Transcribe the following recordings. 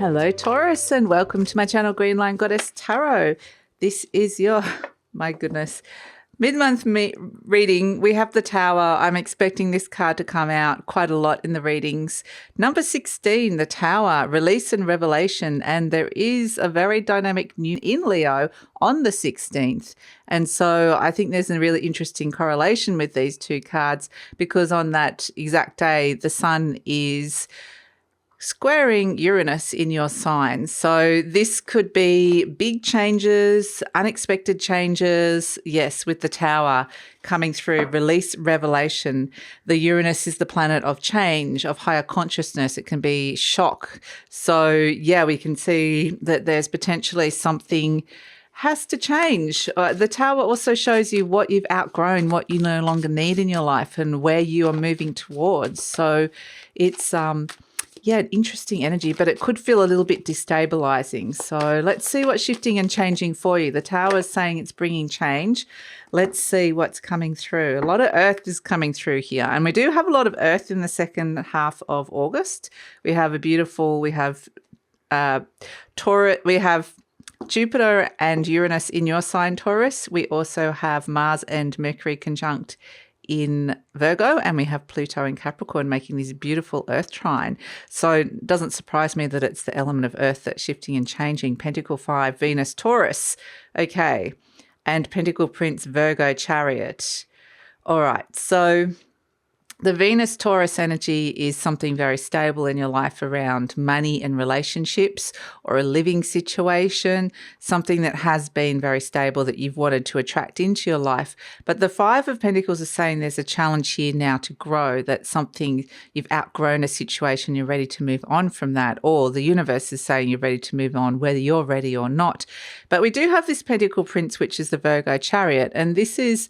Hello Taurus, and welcome to my channel Green Line Goddess Tarot. This is your, my goodness, mid-month reading. We have the Tower. I'm expecting this card to come out quite a lot in the readings. Number 16, the Tower, release and revelation. And there is a very dynamic new in Leo on the 16th. And so I think there's a really interesting correlation with these two cards, because on that exact day, the sun is squaring Uranus in your sign. So this could be big changes, unexpected changes. Yes, with the Tower coming through, release, revelation. The Uranus is the planet of change, of higher consciousness. It can be shock. So yeah, we can see that there's potentially something has to change. The Tower also shows you what you've outgrown, what you no longer need in your life, and where you are moving towards. So it's yeah, interesting energy, but it could feel a little bit destabilizing. So let's see what's shifting and changing for you. The Tower is saying it's bringing change. Let's see what's coming through. A lot of Earth is coming through here. And we do have a lot of Earth in the second half of August. We have Taurus, we have Jupiter and Uranus in your sign, Taurus. We also have Mars and Mercury conjunct in Virgo, and we have Pluto in Capricorn making this beautiful Earth trine. So it doesn't surprise me that it's the element of Earth that's shifting and changing. Pentacle 5, Venus, Taurus. Okay. And Pentacle Prince, Virgo, Chariot. All right. So the Venus Taurus energy is something very stable in your life around money and relationships, or a living situation, something that has been very stable that you've wanted to attract into your life. But the Five of Pentacles is saying there's a challenge here now to grow, that something you've outgrown a situation, you're ready to move on from that, or the universe is saying you're ready to move on, whether you're ready or not. But we do have this Pentacle Prince, which is the Virgo Chariot, and this is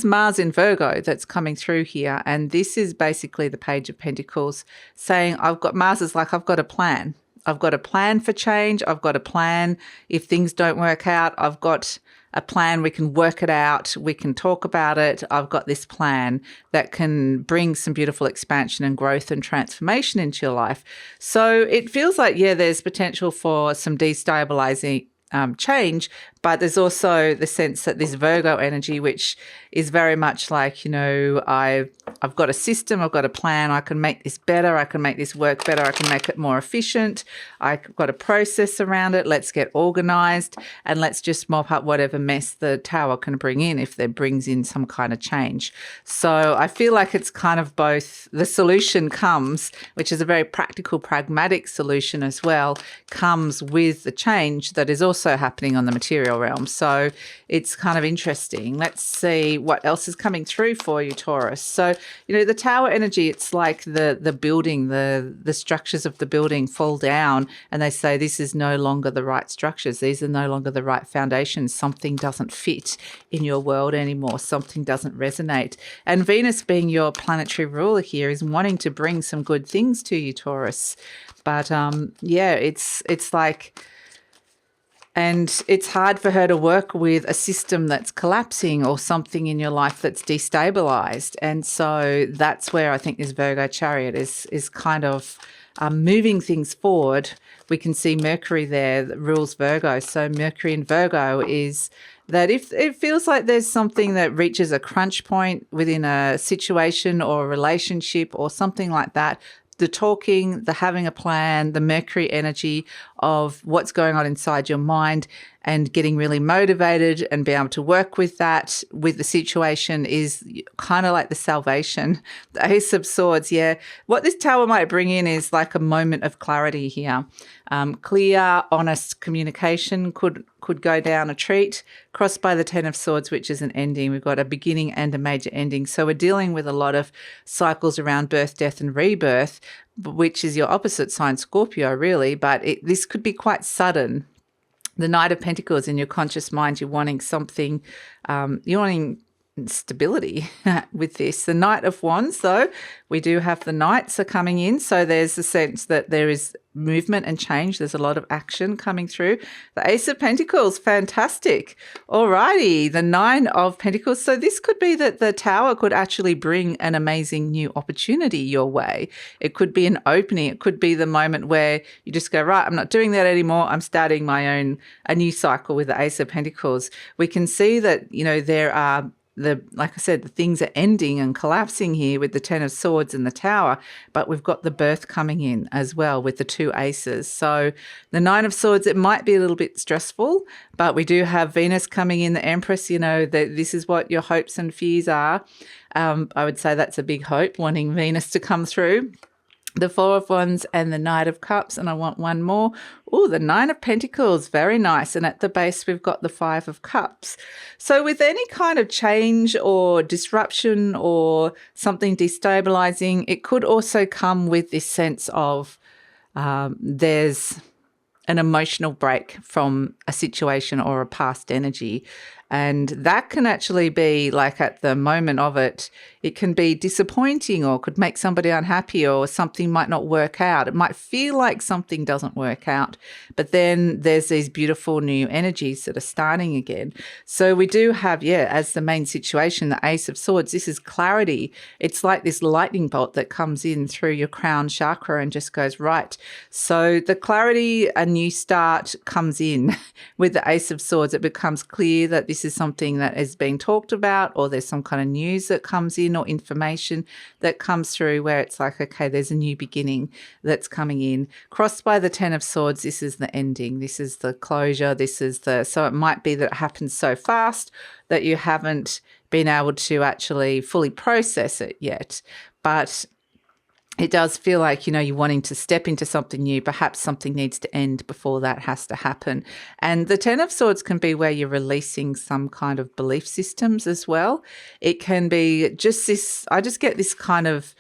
Mars in Virgo that's coming through here. And this is basically the Page of Pentacles saying, Mars is like, I've got a plan. I've got a plan for change. I've got a plan. If things don't work out, I've got a plan. We can work it out. We can talk about it. I've got this plan that can bring some beautiful expansion and growth and transformation into your life. So it feels like, yeah, there's potential for some destabilizing change, but there's also the sense that this Virgo energy, which is very much like, I've got a system, I've got a plan, I can make this better, I can make this work better, I can make it more efficient, I've got a process around it, let's get organized, and let's just mop up whatever mess the Tower can bring in if it brings in some kind of change. So I feel like it's kind of both. The solution comes, which is a very practical, pragmatic solution as well, comes with the change that is also happening on the material realm. So it's kind of interesting. Let's see what else is coming through for you, Taurus. So, the Tower energy, it's like the building, the structures of the building fall down, and they say this is no longer the right structures. These are no longer the right foundations. Something doesn't fit in your world anymore. Something doesn't resonate. And Venus, being your planetary ruler here, is wanting to bring some good things to you, Taurus. But yeah, it's like, and it's hard for her to work with a system that's collapsing or something in your life that's destabilized. And so that's where I think this Virgo Chariot is kind of moving things forward. We can see Mercury there that rules Virgo. So Mercury in Virgo is that if it feels like there's something that reaches a crunch point within a situation or a relationship or something like that, the talking, the having a plan, the Mercury energy of what's going on inside your mind and getting really motivated and being able to work with that, with the situation, is kind of like the salvation. The Ace of Swords, yeah. What this Tower might bring in is like a moment of clarity here. Clear, honest communication could go down a treat, crossed by the Ten of Swords, which is an ending. We've got a beginning and a major ending. So we're dealing with a lot of cycles around birth, death, and rebirth, which is your opposite sign, Scorpio, really. But this could be quite sudden. The Knight of Pentacles in your conscious mind, you're wanting something, you're wanting stability with this. The Knight of Wands, though, we do have the Knights are coming in. So there's a sense that there is movement and change. There's a lot of action coming through. The Ace of Pentacles, fantastic. Alrighty, the Nine of Pentacles. So this could be that the Tower could actually bring an amazing new opportunity your way. It could be an opening. It could be the moment where you just go, right, I'm not doing that anymore. I'm starting a new cycle with the Ace of Pentacles. We can see that, there are like I said, the things are ending and collapsing here with the Ten of Swords and the Tower, but we've got the birth coming in as well with the two aces. So the Nine of Swords, it might be a little bit stressful, but we do have Venus coming in, the Empress, that this is what your hopes and fears are. I would say that's a big hope, wanting Venus to come through. The Four of Wands and the Knight of Cups, and I want one more. Oh, the Nine of Pentacles, very nice. And at the base, we've got the Five of Cups. So with any kind of change or disruption or something destabilizing, it could also come with this sense of there's an emotional break from a situation or a past energy. And that can actually be like at the moment of it, it can be disappointing or could make somebody unhappy, or something might not work out. It might feel like something doesn't work out, but then there's these beautiful new energies that are starting again. So we do have, as the main situation, the Ace of Swords, this is clarity. It's like this lightning bolt that comes in through your crown chakra and just goes right. So the clarity, a new start comes in with the Ace of Swords. It becomes clear that this is something that is being talked about, or there's some kind of news that comes in or information that comes through where it's like, okay, there's a new beginning that's coming in. Crossed by the Ten of Swords, this is the ending. This is the closure. So it might be that it happens so fast that you haven't been able to actually fully process it yet. But it does feel like, you're wanting to step into something new. Perhaps something needs to end before that has to happen. And the Ten of Swords can be where you're releasing some kind of belief systems as well. It can be just this, I just get this kind of,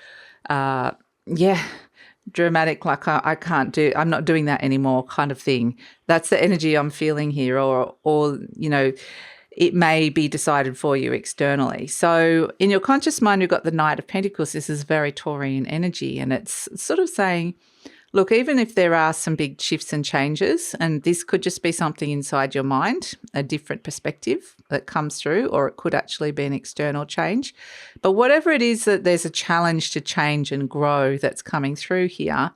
dramatic, like I'm not doing that anymore kind of thing. That's the energy I'm feeling here, or it may be decided for you externally. So in your conscious mind, you've got the Knight of Pentacles. This is very Taurian energy, and it's sort of saying, look, even if there are some big shifts and changes, and this could just be something inside your mind, a different perspective that comes through, or it could actually be an external change. But whatever it is that there's a challenge to change and grow that's coming through here,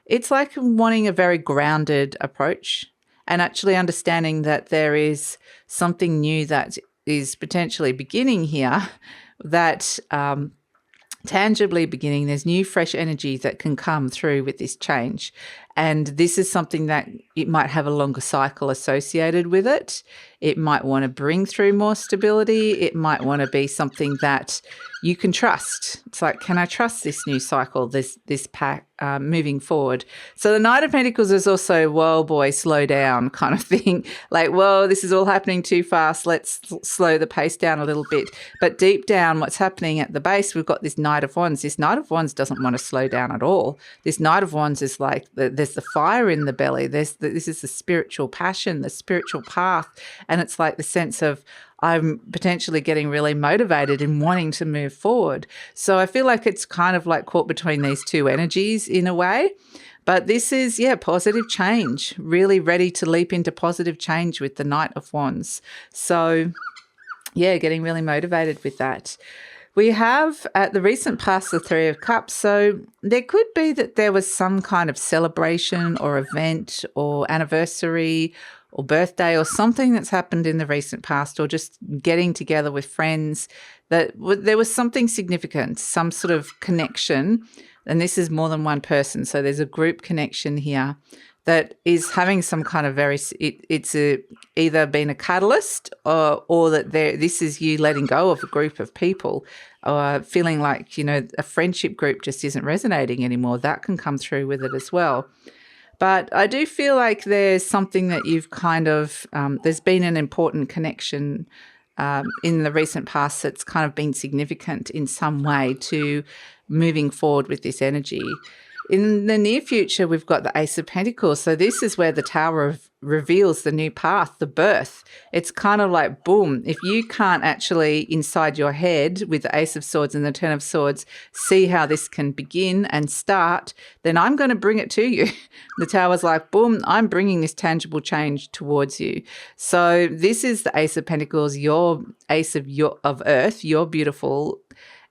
it's like wanting a very grounded approach, and actually understanding that there is something new that is potentially beginning here, that tangibly beginning. There's new fresh energy that can come through with this change. And this is something that it might have a longer cycle associated with it. It might want to bring through more stability. It might want to be something that you can trust. It's like, can I trust this new cycle, this pack moving forward? So the Knight of Pentacles is also, whoa, boy, slow down kind of thing. Like, whoa, this is all happening too fast. Let's slow the pace down a little bit. But deep down, what's happening at the base, we've got this Knight of Wands. This Knight of Wands doesn't want to slow down at all. This Knight of Wands is like, there's the fire in the belly. This is the spiritual passion, the spiritual path. And it's like the sense of, I'm potentially getting really motivated and wanting to move forward. So I feel like it's kind of like caught between these two energies in a way. But this is, positive change, really ready to leap into positive change with the Knight of Wands. So, getting really motivated with that. We have at the recent past the Three of Cups. So there could be that there was some kind of celebration or event or anniversary or birthday or something that's happened in the recent past, or just getting together with friends, that there was something significant, some sort of connection. And this is more than one person. So there's a group connection here that is having some kind of it's either been a catalyst or that this is you letting go of a group of people, or feeling like, a friendship group just isn't resonating anymore. That can come through with it as well. But I do feel like there's something that you've kind of, there's been an important connection in the recent past that's kind of been significant in some way to moving forward with this energy. In the near future, we've got the Ace of Pentacles. So this is where the Tower reveals the new path, the birth. It's kind of like, boom, if you can't actually inside your head with the Ace of Swords and the Ten of Swords see how this can begin and start, then I'm going to bring it to you. The Tower's like, boom, I'm bringing this tangible change towards you. So this is the Ace of Pentacles, your Ace of Earth, your beautiful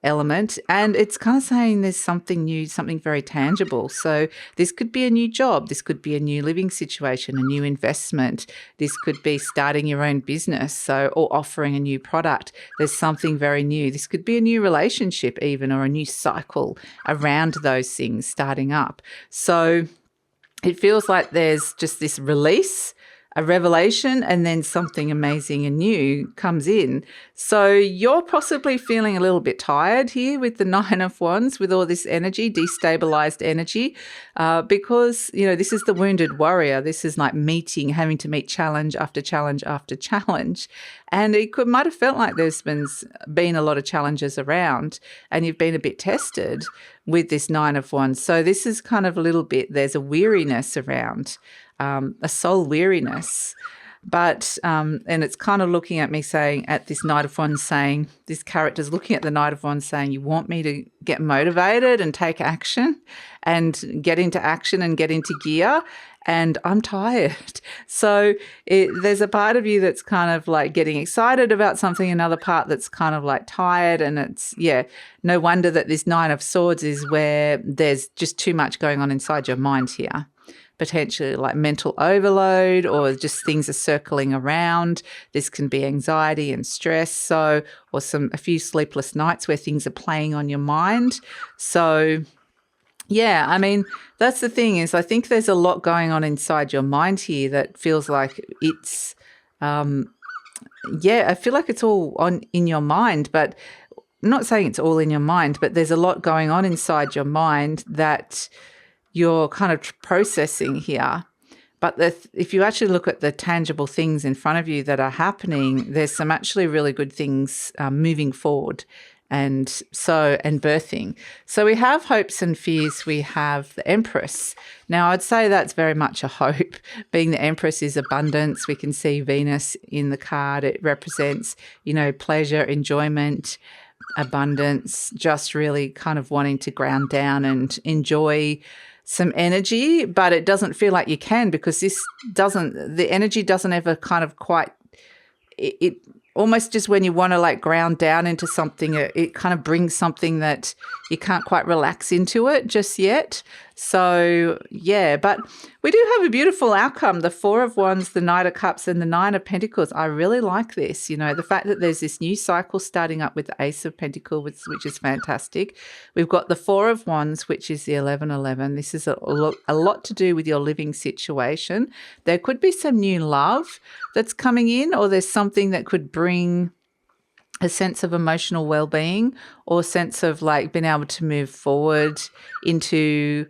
element, and it's kind of saying there's something new, something very tangible. So this could be a new job, this could be a new living situation, a new investment, this could be starting your own business, or offering a new product. There's something very new. This could be a new relationship even, or a new cycle around those things starting up. So it feels like there's just this release, a revelation, and then something amazing and new comes in. So you're possibly feeling a little bit tired here with the Nine of Wands, with all this energy, destabilized energy, because, this is the wounded warrior. This is like having to meet challenge after challenge after challenge. And might have felt like there's been a lot of challenges around, and you've been a bit tested with this Nine of Wands. So this is kind of a little bit, there's a weariness around, a soul weariness. But, and it's kind of looking at me saying, at this Knight of Wands saying, this character's looking at the Knight of Wands saying, you want me to get motivated and take action and get into action and get into gear, and I'm tired. So there's a part of you that's kind of like getting excited about something, another part that's kind of like tired, and it's, no wonder that this Nine of Swords is where there's just too much going on inside your mind here. Potentially like mental overload, or just things are circling around. This can be anxiety and stress, or a few sleepless nights where things are playing on your mind. So that's the thing, is I think there's a lot going on inside your mind here that feels like it's, I feel like it's all in your mind, but I'm not saying it's all in your mind, but there's a lot going on inside your mind that you're kind of processing here. But if you actually look at the tangible things in front of you that are happening, there's some actually really good things moving forward and birthing. So we have hopes and fears. We have the Empress. Now, I'd say that's very much a hope. Being the Empress is abundance. We can see Venus in the card. It represents, pleasure, enjoyment, abundance, just really kind of wanting to ground down and enjoy some energy, but it doesn't feel like you can, because the energy doesn't ever kind of quite, it almost just when you want to like ground down into something, it kind of brings something that you can't quite relax into it just yet. So, but we do have a beautiful outcome. The Four of Wands, the Knight of Cups, and the Nine of Pentacles. I really like this. The fact that there's this new cycle starting up with the Ace of Pentacles, which is fantastic. We've got the Four of Wands, which is the 1111. This is a lot to do with your living situation. There could be some new love that's coming in, or there's something that could bring a sense of emotional well-being, or a sense of like being able to move forward into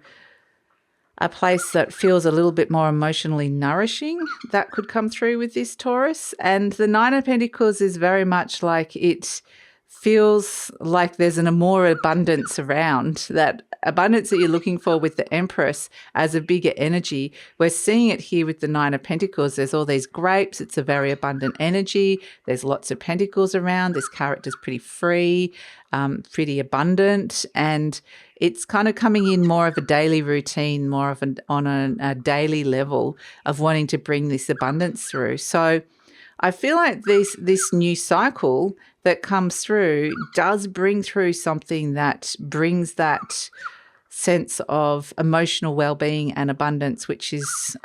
a place that feels a little bit more emotionally nourishing. That could come through with this Taurus. And the Nine of Pentacles is very much like, it feels like there's a more abundance around, that abundance that you're looking for with the Empress as a bigger energy. We're seeing it here with the Nine of Pentacles. There's all these grapes. It's a very abundant energy. There's lots of pentacles around. This character's pretty free, pretty abundant, and it's kind of coming in more of a daily routine, more of on a daily level of wanting to bring this abundance through. So I feel like this new cycle that comes through does bring through something that brings that sense of emotional well-being and abundance, which is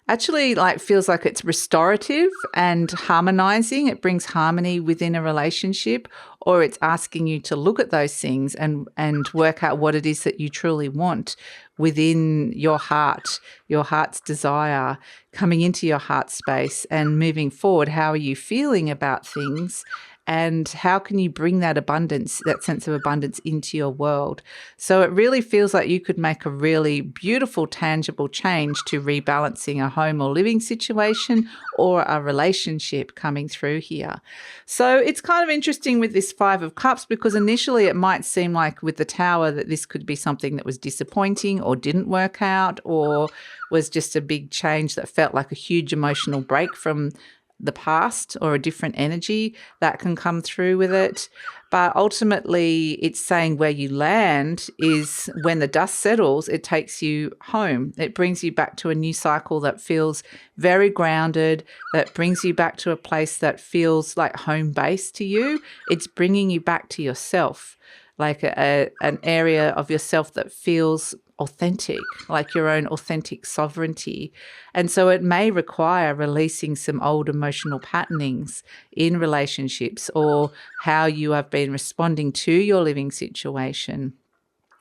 actually like feels like it's restorative and harmonizing. It brings harmony within a relationship, or it's asking you to look at those things and work out what it is that you truly want within your heart, your heart's desire, coming into your heart space and moving forward. How are you feeling about things? and how can you bring that abundance, that sense of abundance into your world. So it really feels like you could make a really beautiful, tangible change to rebalancing a home or living situation or a relationship coming through here. So it's kind of interesting with this Five of Cups, because initially it might seem like with the Tower that this could be something that was disappointing or didn't work out, or was just a big change that felt like a huge emotional break from the past, or a different energy that can come through with it. But ultimately, it's saying where you land is when the dust settles, it takes you home. It brings you back to a new cycle that feels very grounded, that brings you back to a place that feels like home base to you. It's bringing you back to yourself, like an area of yourself that feels authentic, like your own authentic sovereignty. And so it may require releasing some old emotional patternings in relationships, or how you have been responding to your living situation,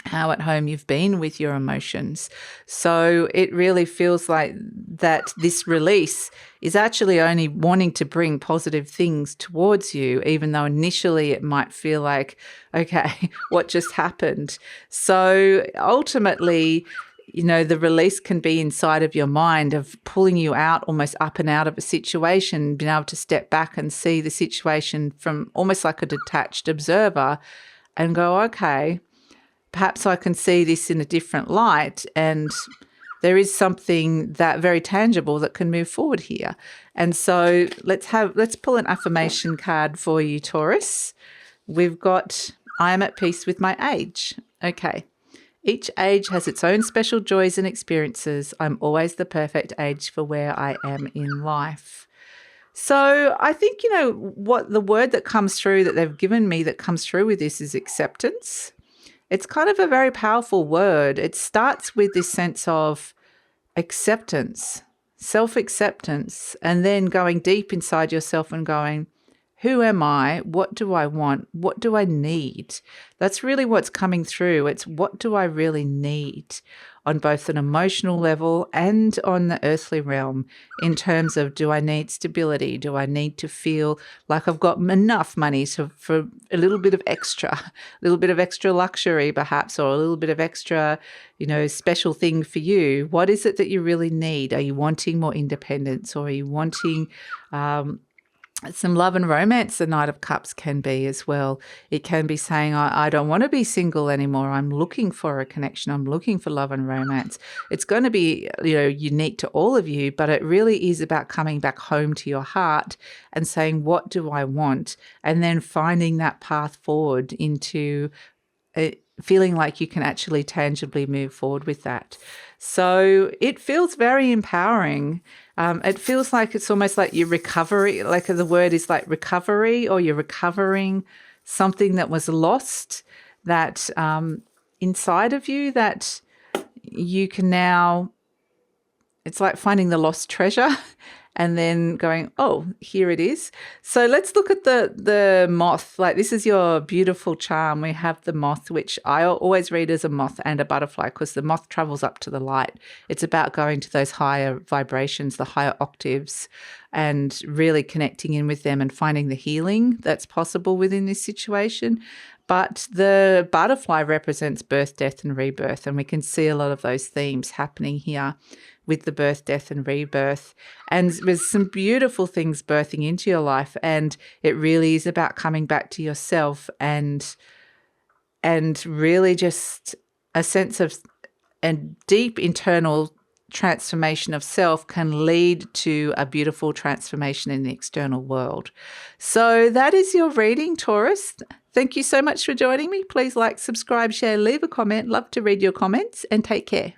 how at home you've been with your emotions. So it really feels like that this release is actually only wanting to bring positive things towards you, even though initially it might feel like, okay, what just happened? So ultimately, you know, the release can be inside of your mind, of pulling you out, almost up and out of a situation, being able to step back and see the situation from almost like a detached observer and go, okay, perhaps I can see this in a different light, and there is something that very tangible that can move forward here. And so let's pull an affirmation card for you, Taurus. We've got, I am at peace with my age. Okay. Each age has its own special joys and experiences. I'm always the perfect age for where I am in life. So I think, you know, what the word that comes through that they've given me that comes through with this is acceptance. It's kind of a very powerful word. It starts with this sense of acceptance, self-acceptance, and then going deep inside yourself and going, who am I? What do I want? What do I need? That's really what's coming through. It's what do I really need on both an emotional level and on the earthly realm, in terms of, do I need stability? Do I need to feel like I've got enough money for a little bit of extra luxury perhaps, or a little bit of extra, you know, special thing for you? What is it that you really need? Are you wanting more independence, or are you wanting some love and romance? The Knight of Cups can be as well. It can be saying, I don't want to be single anymore. I'm looking for a connection. I'm looking for love and romance. It's going to be, you know, unique to all of you, but it really is about coming back home to your heart and saying, what do I want? And then finding that path forward into feeling like you can actually tangibly move forward with that. So it feels very empowering. It feels like it's almost like your recovery, like the word is like recovery, or you're recovering something that was lost, that inside of you, that you can now, it's like finding the lost treasure and then going, oh, here it is. So let's look at the moth. Like, this is your beautiful charm. We have the moth, which I always read as a moth and a butterfly, because the moth travels up to the light. It's about going to those higher vibrations, the higher octaves, and really connecting in with them and finding the healing that's possible within this situation. But the butterfly represents birth, death, and rebirth. And we can see a lot of those themes happening here with the birth, death, and rebirth. And there's some beautiful things birthing into your life. And it really is about coming back to yourself, and really just a sense of a deep internal transformation of self can lead to a beautiful transformation in the external world. So that is your reading, Taurus. Thank you so much for joining me. Please like, subscribe, share, leave a comment. Love to read your comments, and take care.